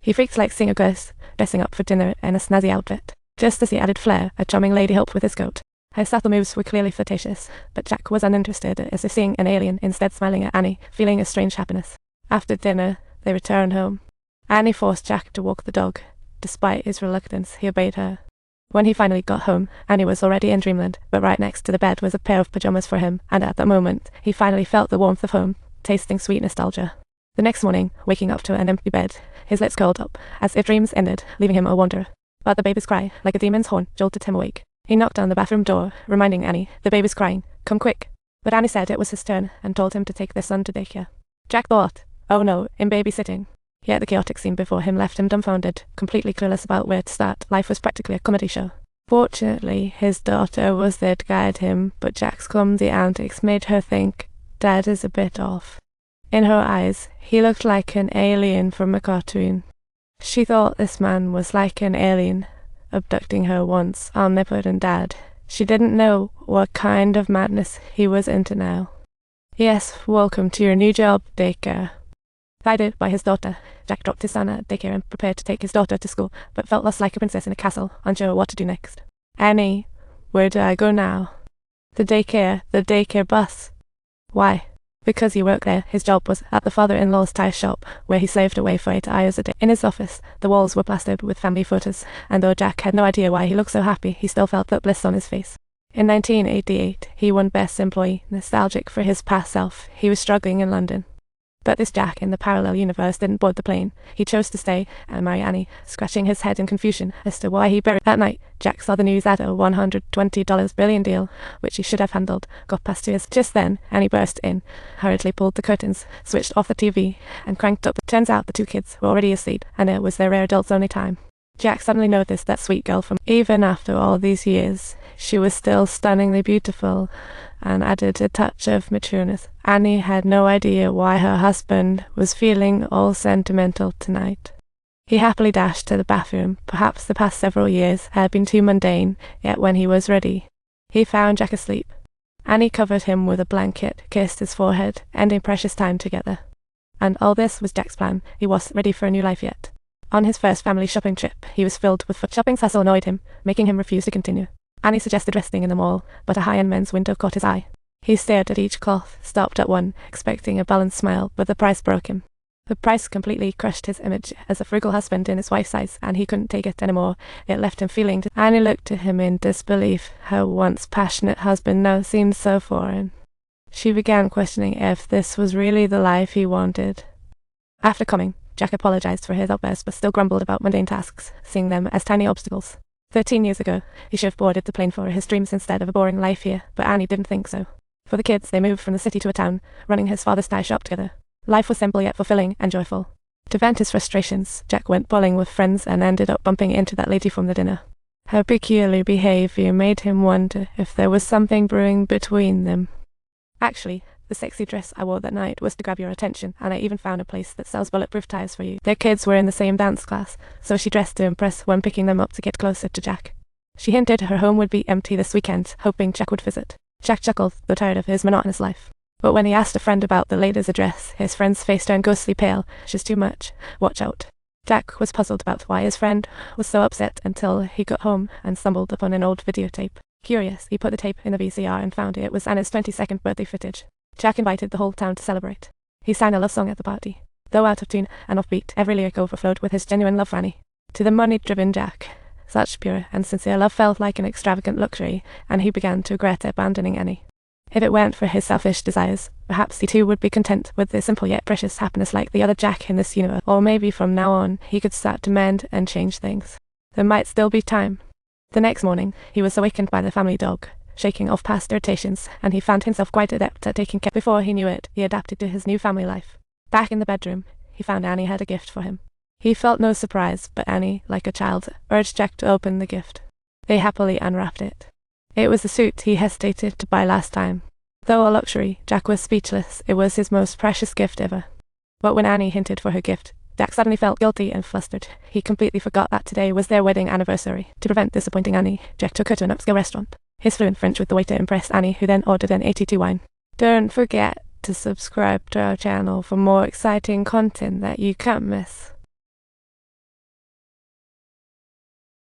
He freaked like seeing a ghost, dressing up for dinner in a snazzy outfit. Just as he added flair, a charming lady helped with his coat. Her subtle moves were clearly flirtatious, but Jack was uninterested, as if seeing an alien, instead smiling at Annie, feeling a strange happiness. After dinner, they returned home. Annie forced Jack to walk the dog. Despite his reluctance, he obeyed her. When he finally got home, Annie was already in dreamland, but right next to the bed was a pair of pajamas for him, and at that moment, he finally felt the warmth of home, tasting sweet nostalgia. The next morning, waking up to an empty bed, his lips curled up, as if dreams ended, leaving him a wanderer. But the baby's cry, like a demon's horn, jolted him awake. He knocked on the bathroom door, reminding Annie, "The baby's crying. Come quick." But Annie said it was his turn, and told him to take their son to daycare. Jack thought, "Oh no, in babysitting." Yet the chaotic scene before him left him dumbfounded, completely clueless about where to start. Life was practically a comedy show. Fortunately, his daughter was there to guide him, but Jack's clumsy antics made her think, Dad is a bit off. In her eyes, he looked like an alien from a cartoon. She thought this man was like an alien, abducting her once omnipotent dad. She didn't know what kind of madness he was into now. "Yes, welcome to your new job, daycare." Guided by his daughter, Jack dropped his son at daycare and prepared to take his daughter to school, but felt lost like a princess in a castle, unsure what to do next. "Annie, where do I go now?" The daycare bus." "Why?" "Because he worked there. His job was at the father-in-law's tire shop, where he slaved away for 8 hours a day. In his office, the walls were plastered with family photos, and though Jack had no idea why he looked so happy, he still felt that bliss on his face. In 1988, he won Best Employee. Nostalgic for his past self, he was struggling in London. But this Jack in the parallel universe didn't board the plane. He chose to stay and marry Annie, scratching his head in confusion as to why he buried. That night, Jack saw the news that a $120 billion deal, which he should have handled, got past 2 years. Just then, Annie burst in, hurriedly pulled the curtains, switched off the TV, and cranked up. Turns out the 2 kids were already asleep, and it was their rare adults-only time. Jack suddenly noticed that sweet girl from even after all these years. She was still stunningly beautiful, and added a touch of matureness. Annie had no idea why her husband was feeling all sentimental tonight. He happily dashed to the bathroom. Perhaps the past several years had been too mundane, yet when he was ready, he found Jack asleep. Annie covered him with a blanket, kissed his forehead, ending precious time together. And all this was Jack's plan. He wasn't ready for a new life yet. On his first family shopping trip, he was filled with foot. Shopping's hustle annoyed him, making him refuse to continue. Annie suggested resting in the mall, but a high-end men's window caught his eye. He stared at each cloth, stopped at one, expecting a balanced smile, but the price broke him. The price completely crushed his image as a frugal husband in his wife's eyes, and he couldn't take it anymore. It left him feeling. Annie looked at him in disbelief. Her once passionate husband now seemed so foreign. She began questioning if this was really the life he wanted. After coming, Jack apologized for his outburst, but still grumbled about mundane tasks, seeing them as tiny obstacles. 13 years ago, he should have boarded the plane for his dreams instead of a boring life here, but Annie didn't think so. For the kids, they moved from the city to a town, running his father's tire shop together. Life was simple yet fulfilling and joyful. To vent his frustrations, Jack went bowling with friends and ended up bumping into that lady from the dinner. Her peculiar behavior made him wonder if there was something brewing between them. Actually, the sexy dress I wore that night was to grab your attention, and I even found a place that sells bulletproof tires for you. Their kids were in the same dance class, so she dressed to impress when picking them up to get closer to Jack. She hinted her home would be empty this weekend, hoping Jack would visit. Jack chuckled, though tired of his monotonous life. But when he asked a friend about the lady's address, his friend's face turned ghostly pale. "She's too much. Watch out." Jack was puzzled about why his friend was so upset until he got home and stumbled upon an old videotape. Curious, he put the tape in the VCR and found it was Anna's 22nd birthday footage. Jack invited the whole town to celebrate. He sang a love song at the party. Though out of tune and offbeat, every lyric overflowed with his genuine love for Annie. To the money-driven Jack, such pure and sincere love felt like an extravagant luxury, and he began to regret abandoning Annie. If it weren't for his selfish desires, perhaps he too would be content with the simple yet precious happiness like the other Jack in this universe. Or maybe from now on, he could start to mend and change things. There might still be time. The next morning, he was awakened by the family dog, shaking off past irritations, and he found himself quite adept at taking care. Before he knew it, he adapted to his new family life. Back in the bedroom, he found Annie had a gift for him. He felt no surprise, but Annie, like a child, urged Jack to open the gift. They happily unwrapped it. It was the suit he hesitated to buy last time. Though a luxury, Jack was speechless. It was his most precious gift ever. But when Annie hinted for her gift, Jack suddenly felt guilty and flustered. He completely forgot that today was their wedding anniversary. To prevent disappointing Annie, Jack took her to an upscale restaurant. His fluent French with the waiter impressed Annie, who then ordered an 82 wine. Don't forget to subscribe to our channel for more exciting content that you can't miss.